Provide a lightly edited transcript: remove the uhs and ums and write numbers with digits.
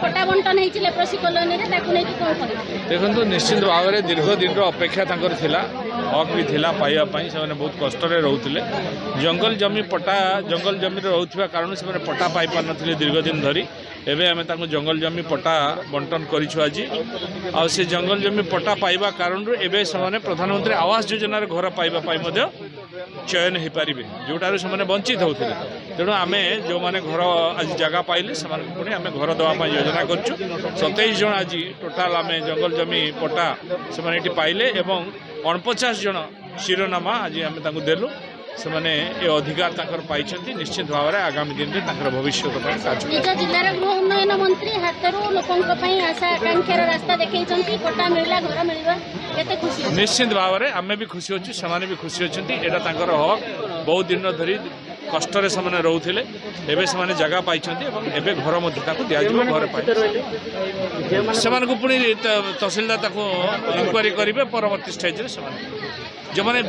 पट्टा बंटन होइछि leprosy colony रे ताकू नै कि कोन कर देखो निश्चित भाव में दीर्घ दिन अपेक्षा थिला हक भी थिला पाइबा पई से बहुत कष्ट रोते जंगल जमी पट्टा जंगल जमी रोथिबा कारण से पट्टा पाई पार नथिले दीर्घ दिन धरी एबे आमे ताकू जंगल जमी पट्टा बंटन करिछु आज आ से जंगल जमी पट्टा पाइबा कारण एबे से प्रधानमंत्री आवास योजना रे घर पाइबा पई मध्य चयन हो पारे जोटार से वंचित होते तेणु आम जो मैंने घर आज जगह पाइले से पुणी आम घर देवाई योजना करूँ 27 जन आज टोटाल आम जंगल जमी पट्टा से पाइले एवं 49 जन शिरोनामा आज आम देलु से माने ये अधिकार ताकर पाइछन्ति निश्चित भाव में आगामी दिन में भविष्य निज जिलार गृह उन्नयन मंत्री हाथरू लोकों आशा आकांक्षार रास्ता देखते पट्टा मिलला घर मिलवा केते खुशी निश्चित भाव में आम भी खुशी अच्छु से भी खुशी अच्छा यहाँ तांकर हक बहुत दिन धरी कष्ट से रोते एवं से जगह पाई एवं घर दिज्व घर पाई से पुणी तहसीलदार इंक्वारी करेंगे परवर्ती स्टेज जो मैंने